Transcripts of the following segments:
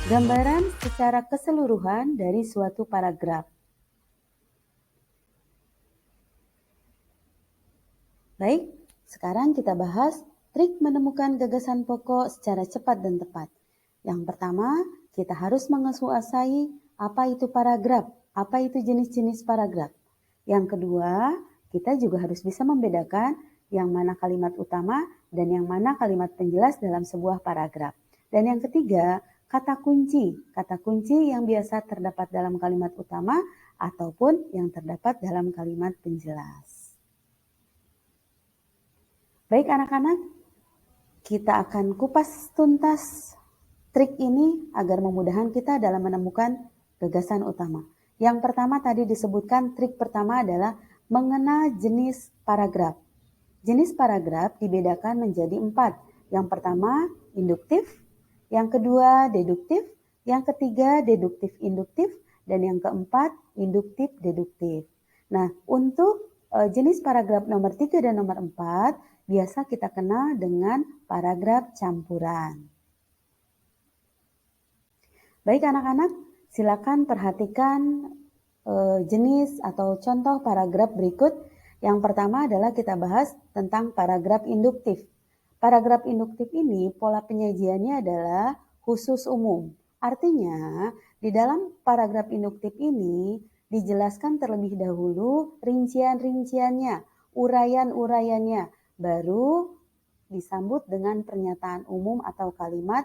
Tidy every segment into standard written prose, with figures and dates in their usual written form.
Gambaran secara keseluruhan dari suatu paragraf. Baik, sekarang kita bahas trik menemukan gagasan pokok secara cepat dan tepat. Yang pertama, kita harus menguasai apa itu paragraf, apa itu jenis-jenis paragraf. Yang kedua, kita juga harus bisa membedakan yang mana kalimat utama dan yang mana kalimat penjelas dalam sebuah paragraf. Dan yang ketiga, kata kunci yang biasa terdapat dalam kalimat utama ataupun yang terdapat dalam kalimat penjelas. Baik anak-anak, kita akan kupas tuntas trik ini agar memudahkan kita dalam menemukan gagasan utama. Yang pertama tadi disebutkan trik pertama adalah mengenal jenis paragraf. Jenis paragraf dibedakan menjadi 4. Yang pertama induktif, yang kedua deduktif, yang ketiga deduktif-induktif, dan yang keempat induktif-deduktif. Nah, untuk jenis paragraf nomor 3 dan nomor 4 biasa kita kenal dengan paragraf campuran. Baik anak-anak, silakan perhatikan jenis atau contoh paragraf berikut. Yang pertama adalah kita bahas tentang paragraf induktif. Paragraf induktif ini pola penyajiannya adalah khusus umum. Artinya, di dalam paragraf induktif ini dijelaskan terlebih dahulu rincian-rinciannya, uraian-uraiannya, baru disambut dengan pernyataan umum atau kalimat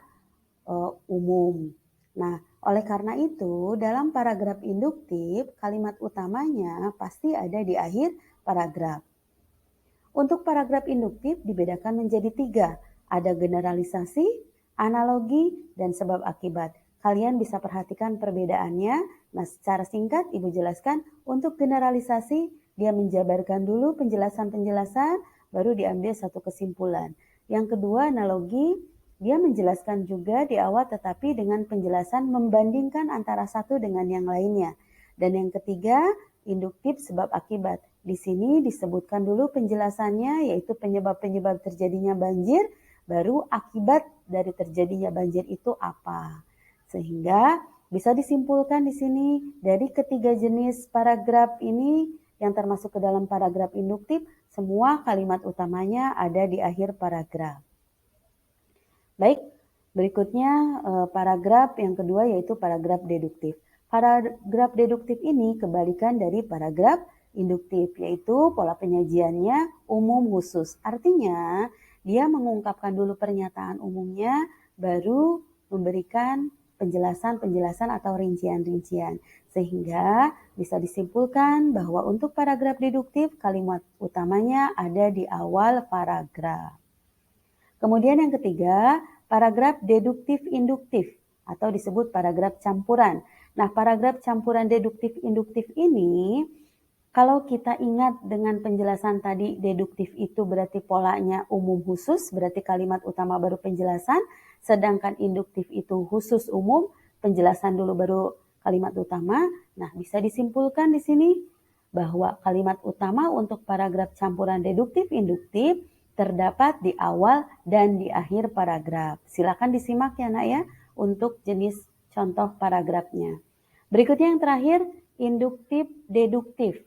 umum. Nah, oleh karena itu, dalam paragraf induktif, kalimat utamanya pasti ada di akhir paragraf. Untuk paragraf induktif dibedakan menjadi 3. Ada generalisasi, analogi, dan sebab akibat. Kalian bisa perhatikan perbedaannya. Nah, secara singkat Ibu jelaskan untuk generalisasi, dia menjabarkan dulu penjelasan-penjelasan, baru diambil satu kesimpulan. Yang kedua, analogi, dia menjelaskan juga di awal tetapi dengan penjelasan membandingkan antara satu dengan yang lainnya. Dan yang ketiga, induktif sebab akibat. Di sini disebutkan dulu penjelasannya yaitu penyebab-penyebab terjadinya banjir, baru akibat dari terjadinya banjir itu apa. Sehingga bisa disimpulkan di sini dari ketiga jenis paragraf ini yang termasuk ke dalam paragraf induktif, semua kalimat utamanya ada di akhir paragraf. Baik, berikutnya paragraf yang kedua yaitu paragraf deduktif. Paragraf deduktif ini kebalikan dari paragraf induktif, yaitu pola penyajiannya umum khusus. Artinya, dia mengungkapkan dulu pernyataan umumnya, baru memberikan penjelasan-penjelasan atau rincian-rincian. Sehingga bisa disimpulkan bahwa untuk paragraf deduktif, kalimat utamanya ada di awal paragraf. Kemudian yang ketiga, paragraf deduktif-induktif atau disebut paragraf campuran. Nah, paragraf campuran deduktif-induktif ini, kalau kita ingat dengan penjelasan tadi, deduktif itu berarti polanya umum khusus, berarti kalimat utama baru penjelasan, sedangkan induktif itu khusus umum, penjelasan dulu baru kalimat utama. Nah, bisa disimpulkan di sini bahwa kalimat utama untuk paragraf campuran deduktif-induktif terdapat di awal dan di akhir paragraf. Silakan disimak ya nak ya untuk jenis contoh paragrafnya. Berikutnya yang terakhir, induktif deduktif.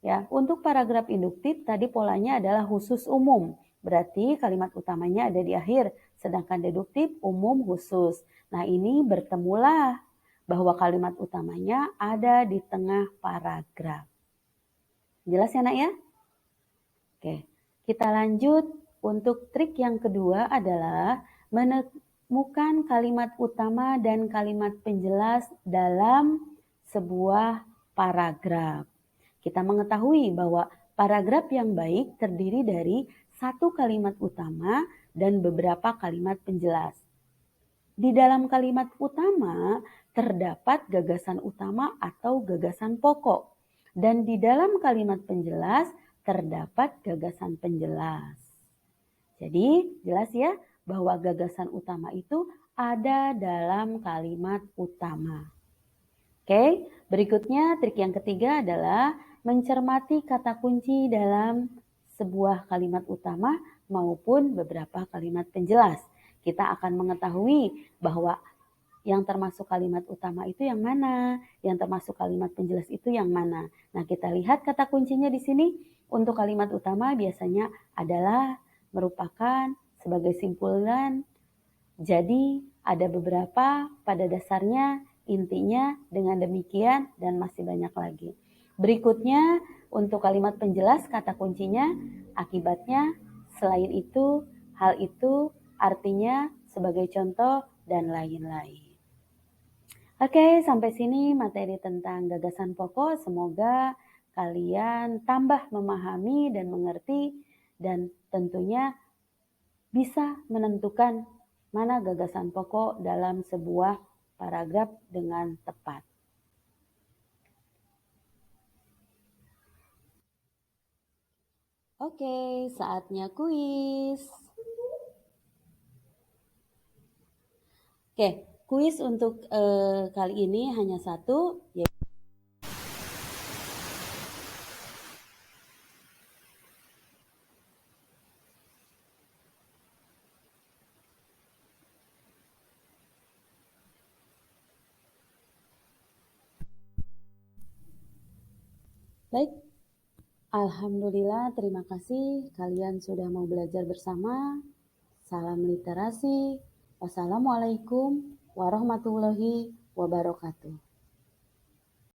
Ya, untuk paragraf induktif tadi polanya adalah khusus umum. Berarti kalimat utamanya ada di akhir, sedangkan deduktif umum khusus. Nah, ini bertemulah bahwa kalimat utamanya ada di tengah paragraf. Jelas ya nak ya? Oke. Kita lanjut, untuk trik yang kedua adalah menemukan kalimat utama dan kalimat penjelas dalam sebuah paragraf. Kita mengetahui bahwa paragraf yang baik terdiri dari satu kalimat utama dan beberapa kalimat penjelas. Di dalam kalimat utama terdapat gagasan utama atau gagasan pokok. Dan di dalam kalimat penjelas terdapat gagasan penjelas. Jadi jelas ya bahwa gagasan utama itu ada dalam kalimat utama. Oke, berikutnya trik yang ketiga adalah mencermati kata kunci dalam sebuah kalimat utama maupun beberapa kalimat penjelas. Kita akan mengetahui bahwa Yang termasuk kalimat utama itu yang mana? Yang termasuk kalimat penjelas itu yang mana? Nah, kita lihat kata kuncinya di sini. Untuk kalimat utama biasanya adalah, merupakan, sebagai simpulan. Jadi, ada beberapa, pada dasarnya, intinya, dengan demikian, dan masih banyak lagi. Berikutnya, untuk kalimat penjelas kata kuncinya, akibatnya, selain itu, hal itu, artinya, sebagai contoh, dan lain-lain. Oke, sampai sini materi tentang gagasan pokok. Semoga kalian tambah memahami dan mengerti, dan tentunya bisa menentukan mana gagasan pokok dalam sebuah paragraf dengan tepat. Oke, saatnya kuis. Oke, kuis untuk kali ini hanya satu, yaitu baik. Alhamdulillah, terima kasih kalian sudah mau belajar bersama. Salam literasi. Wassalamualaikum warahmatullahi wabarakatuh.